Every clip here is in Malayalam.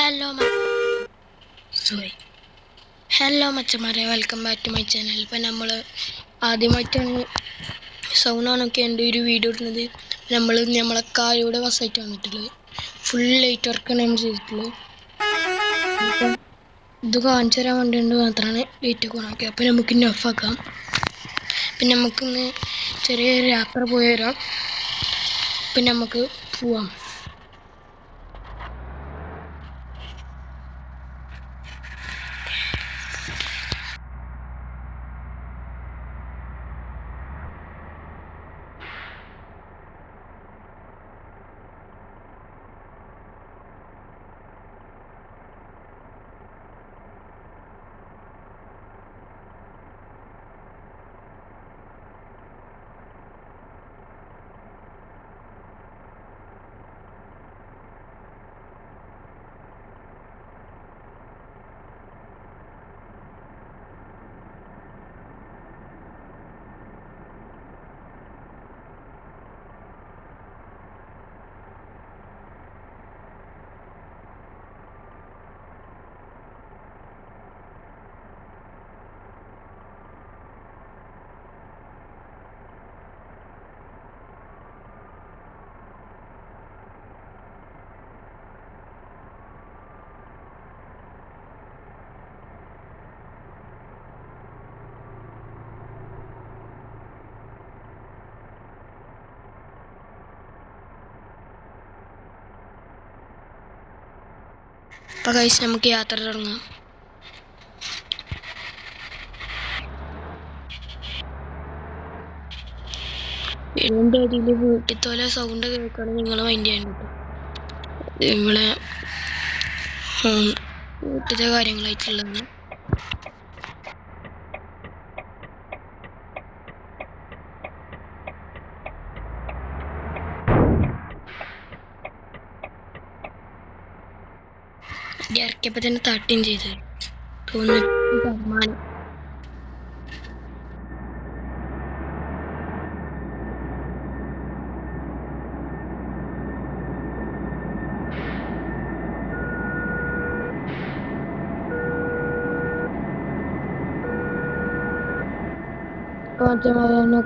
ഹലോ സോറി ഹലോ മച്ചന്മാരെ, welcome back to my channel. ഇപ്പം നമ്മൾ ആദ്യമായിട്ടാണ് സൗണ്ടാണൊക്കെ എൻ്റെ ഒരു വീഡിയോ ഇടുന്നത്. നമ്മളെ കായുടെ വശമായിട്ട് വന്നിട്ടുള്ളത് ഫുൾ ലൈറ്റ് വർക്കാണ് നമ്മൾ ചെയ്തിട്ടുള്ളത്. അപ്പം ഇത് കാണിച്ചു തരാൻ വേണ്ടിയിട്ട് മാത്രമാണ് ലൈറ്റൊക്കെ ഓണാക്കി. അപ്പം നമുക്ക് നഫാക്കാം. പിന്നെ നമുക്കിന്ന് ചെറിയൊരു യാത്ര പോയി വരാം. പിന്നെ നമുക്ക് പോവാം. അപ്പോൾ ഗൈസ്, നമുക്ക് യാത്ര തുടങ്ങാം. ഇതിൻ്റെ ഇടയിൽ വീട്ടിൽ സൗണ്ട് കേൾക്കുകയാണെങ്കിൽ നിങ്ങൾ മൈൻഡ് ചെയ്യാൻ കേട്ടോ. നിങ്ങളെ വീട്ടിലെ കാര്യങ്ങളായിട്ടുള്ളതാണ്. ഇറക്കിയപ്പോൾ തന്നെ തട്ടുകയും ചെയ്ത് തോന്നുന്നു സമ്മാനം.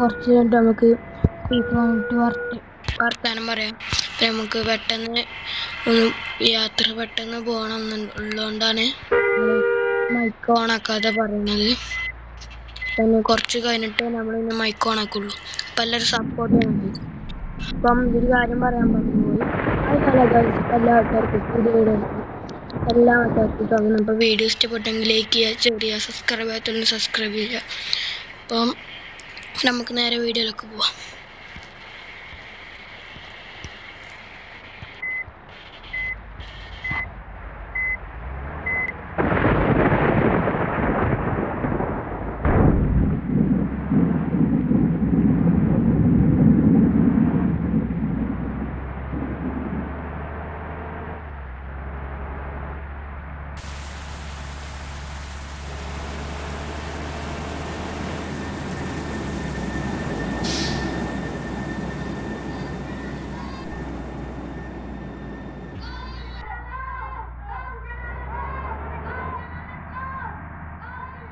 കുറച്ച് കഴിഞ്ഞിട്ട് നമുക്ക് വർത്താനം പറയാം. നമുക്ക് പെട്ടെന്ന് യാത്ര പെട്ടെന്ന് പോകണം എന്നുള്ളതുകൊണ്ടാണ് മൈക്ക് ഓണാക്കാതെ പറയുന്നത്. പിന്നെ കുറച്ച് കഴിഞ്ഞിട്ട് നമ്മൾ മൈക്ക് ഓണാക്കുള്ളൂ. അപ്പം എല്ലാവരും സപ്പോർട്ട് ചെയ്യണം. അപ്പം ഒരു കാര്യം പറയാൻ പറഞ്ഞുപോയി. എല്ലാ ആൾക്കാർക്കും തോന്നുന്നു. അപ്പോൾ വീഡിയോ ഇഷ്ടപ്പെട്ടെങ്കിൽ ലൈക്ക് ചെയ്യുക, ചെറിയ സബ്സ്ക്രൈബ് ചെയ്യാത്തുണ്ടെങ്കിൽ സബ്സ്ക്രൈബ് ചെയ്യുക. അപ്പം നമുക്ക് നേരെ വീഡിയോയിലൊക്കെ പോവാം.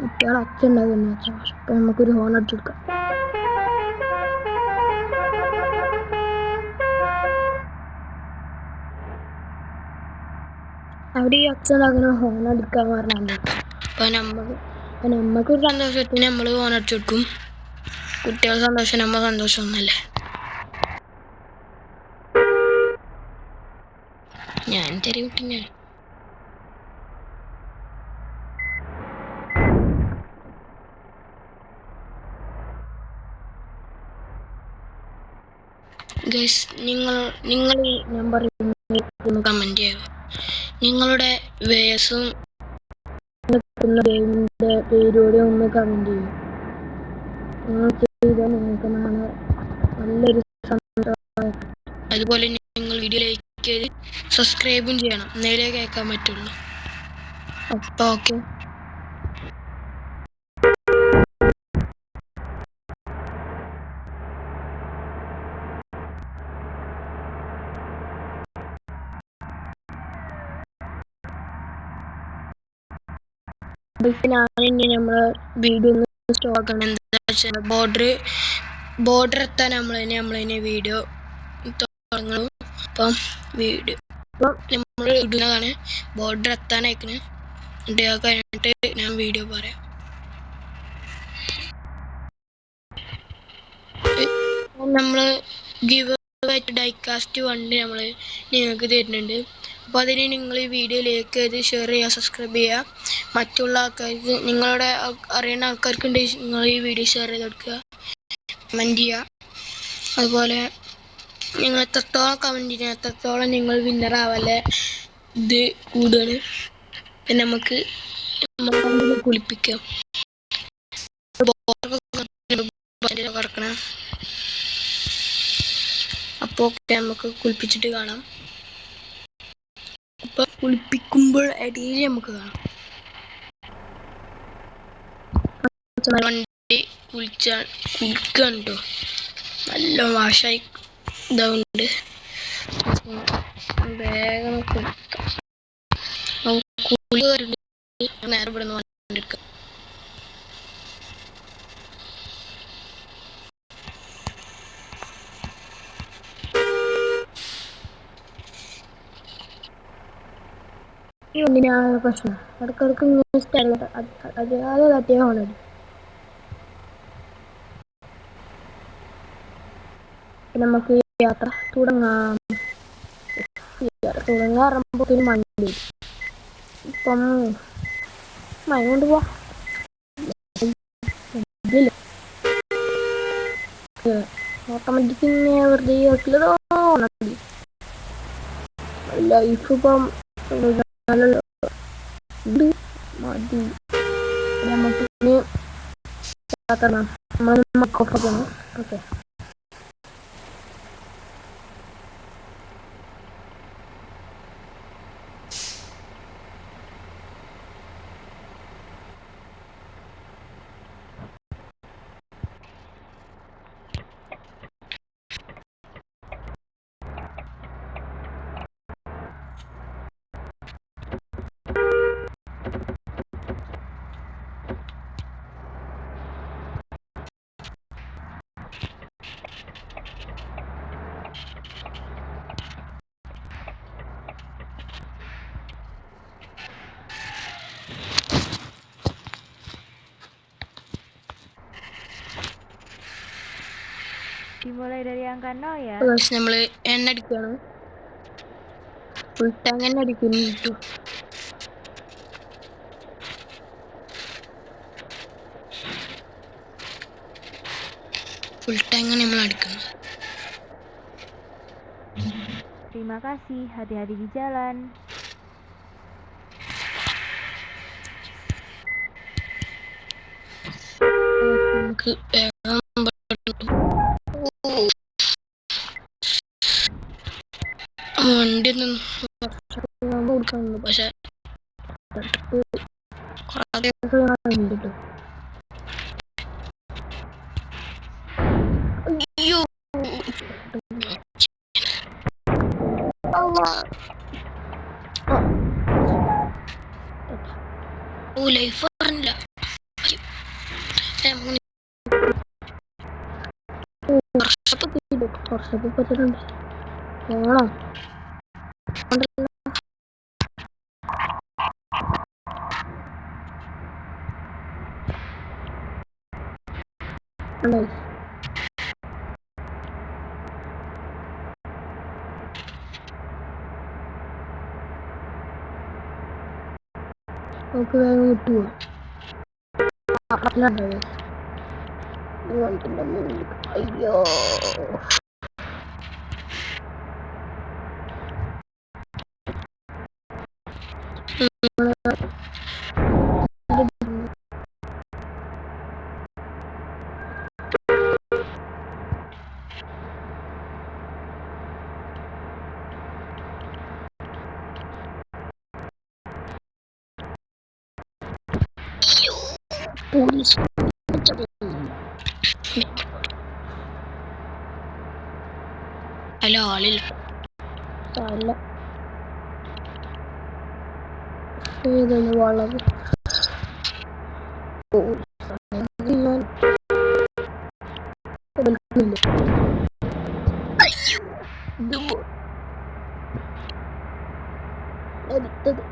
കുട്ടികൾ അച്ഛണ്ടാകുന്ന അപ്പം നമുക്കൊരു ഹോൺ അടിച്ചെടുക്കാം. അവിടെ ഈ അച്ഛനാകുന്ന ഹോൺ അടിക്കാൻ പറഞ്ഞാൽ അപ്പം നമ്മക്കൊരു സന്തോഷത്തിന് നമ്മൾ ഹോൺ അടിച്ചു കൊടുക്കും. കുട്ടികളുടെ സന്തോഷം നമ്മ സന്തോഷം ഒന്നല്ലേ. ഞാൻ ചെറിയ കുട്ടി ഞാൻ ഗൈസ്, നിങ്ങൾ ഈ നമ്പറിൽ ഒന്ന് കമൻറ്റ് ചെയ്യുക. നിങ്ങളുടെ വയസ്സും ഗെയിമിൻ്റെ പേരോടെ ഒന്ന് കമൻറ്റ് ചെയ്യും. നിങ്ങൾ ചെയ്താൽ നിങ്ങൾക്ക് നാളെ നല്ലൊരു സന്തോഷം. അതുപോലെ നിങ്ങൾ വീഡിയോ ലൈക്ക് ചെയ്ത് സബ്സ്ക്രൈബും ചെയ്യണം, നേരെ കേൾക്കാൻ പറ്റുള്ളൂ. അപ്പോൾ ഓക്കെ. ഞാനിനി നമ്മളെ വീഡിയോ സ്റ്റോപ്പ് ആക്കണം. എന്താ വെച്ചാൽ ബോർഡർ എത്താൻ നമ്മളിനി വീഡിയോ തുടങ്ങും. അപ്പം വീഡിയോ നമ്മൾ ഇടുന്നതാണ്. ബോർഡർ എത്താനയക്കണ്. കഴിഞ്ഞിട്ട് ഞാൻ വീഡിയോ പറയാം. നമ്മൾ ഗിവ് ആയിട്ട് ഡൈകാസ്റ്റ് 1 നമ്മൾ നിങ്ങൾക്ക് തരുന്നുണ്ട്. അപ്പോൾ അതിന് നിങ്ങൾ ഈ വീഡിയോ ലൈക്ക് ചെയ്ത് ഷെയർ ചെയ്യുക, സബ്സ്ക്രൈബ് ചെയ്യുക. മറ്റുള്ള ആൾക്കാർക്ക്, നിങ്ങളുടെ അറിയുന്ന ആൾക്കാർക്കുണ്ടെങ്കിൽ നിങ്ങൾ ഈ വീഡിയോ ഷെയർ ചെയ്ത് കൊടുക്കുക, കമൻറ്റ് ചെയ്യുക. അതുപോലെ നിങ്ങൾ എത്രത്തോളം കമൻറ്റ് ചെയ്യുക എത്രത്തോളം നിങ്ങൾ വിന്നറാവല്ലേ ഇത് കൂടുതൽ നമുക്ക് കുളിപ്പിക്കാം. അപ്പോൾ നമുക്ക് കുളിപ്പിച്ചിട്ട് കാണാം. അപ്പോൾ കുളിപ്പിക്കുമ്പോൾ ഇടയിൽ നമുക്ക് കാണാം. വണ്ടി കുളിക്കണ്ടോ, നല്ല വാഷായി ഇതാവുന്നുണ്ട്. വേഗം കുളി നേരെ ഇവിടെ നിന്ന് വണ്ടിയെടുക്കാം. ഈ വണ്ടിനാണ് പ്രശ്നം. ഇടയ്ക്കിടയ്ക്ക് ഇങ്ങനെ സ്ഥലം അറിയാതെ തട്ടിയാണ്. നമുക്ക് യാത്ര തുടങ്ങാം. തുടങ്ങാറുമ്പോഴത്തേനും മണ്ടി ഇപ്പം മഴ കൊണ്ട് പോവാ. ഓട്ടോമാറ്റിക് വെറുതെ ലൈഫ് ഇപ്പം മതി. നമുക്ക് okay. Dimulai dari angka 0 ya. Terus നമ്മൾ എണ്ണ അടിക്കുകയാണ്. ഫുൾ ടാങ്ക് എണ്ണ അടിക്കുന്നു. ഫുൾ ടാങ്ക് നമ്മൾ അടിക്കുന്നത്. Terima kasih, hati-hati di jalan. നമുക്ക് വണ്ടി ഒന്നും കൊടുക്കാനുണ്ട്. പക്ഷെ അയ്യോ ലൈഫ് പറഞ്ഞില്ല. വർഷപ്പ് പറ്റുന്നുണ്ട്. പോണോ നമുക്ക് വേഗം കിട്ടുമോ? അയ്യോ പോലീസ് അല്ല ആളില്ല. ഏതാണ് വളവ്? അടുത്തത്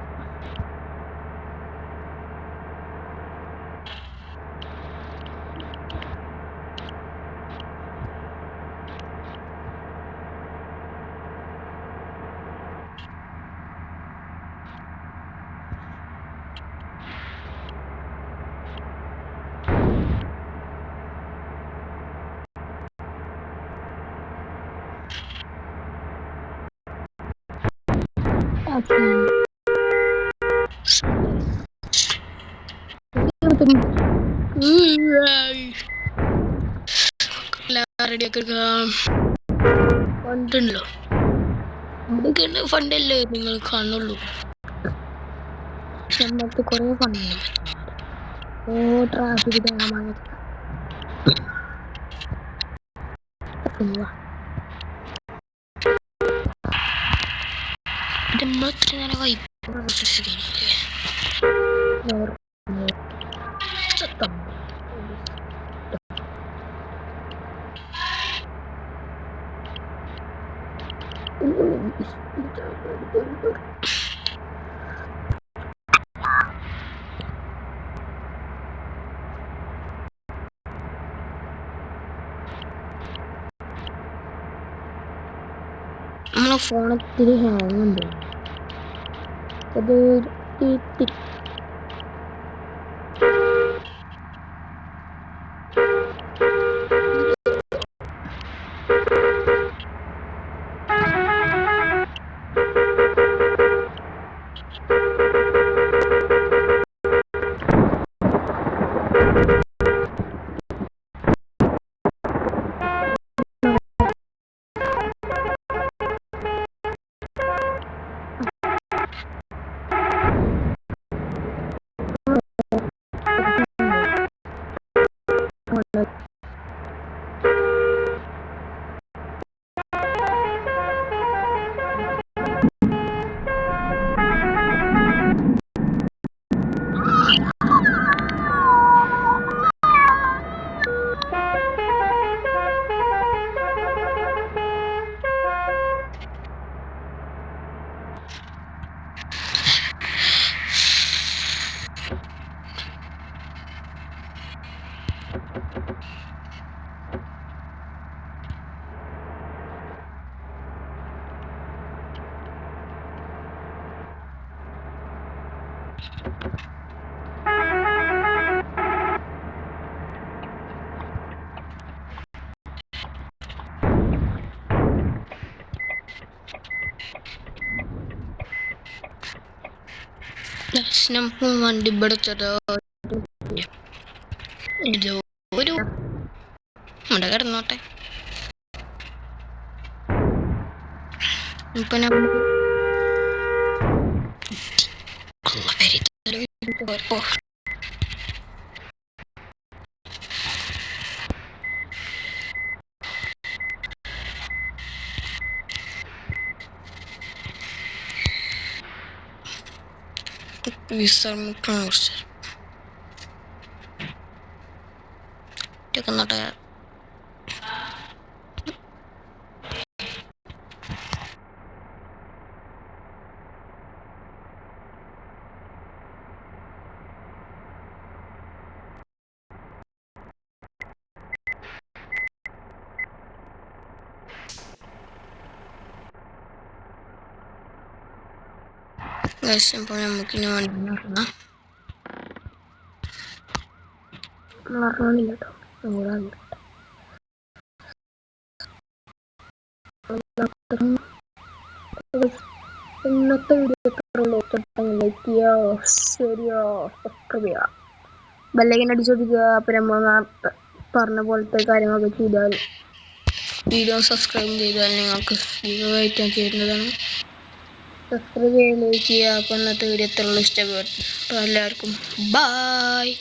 റെഡിയാക്കി ഫണ്ടുണ്ടല്ലോ ഇവിടെയൊക്കെ ഫണ്ടല്ലേ നിങ്ങൾ കാണുള്ളൂ. നമുക്ക് കുറെ ഫണ്ടുണ്ട്. ട്രാഫിക് ഇത്ര നേരം നമ്മളെ ഫോണത്തിരി ഹാങ് ഉണ്ട്. അത് നമുക്ക് വണ്ടി പിടിച്ചത് ഇത് ഒരു ഇവിടെ കിടന്നോട്ടെ. ഇപ്പൊ നമ്മൾ നോട്ടെ. ഇപ്പോൾ നമുക്കിനി വണ്ടി നടക്കാം. കേട്ടോ ഇന്നത്തെ വീഡിയോ ശരിയോ സബ്സ്ക്രൈബ് ബെല്ലൈക്കൻ അടിച്ചോദിക്കുക. അപ്പം നമ്മൾ നേരത്തെ പറഞ്ഞ പോലത്തെ കാര്യങ്ങളൊക്കെ ചെയ്താൽ വീഡിയോ സബ്സ്ക്രൈബ് ചെയ്താൽ നിങ്ങൾക്ക് ലൈക്ക് ചെയ്യുന്നതാണ്. സബ്സ്ക്രൈബ് ചെയ്യുക, ലൈക്ക് ചെയ്യുക. അപ്പം ഇന്നത്തെ വീഡിയോ എത്ര ഇഷ്ടപ്പെട്ടു എല്ലാവർക്കും ബായ്.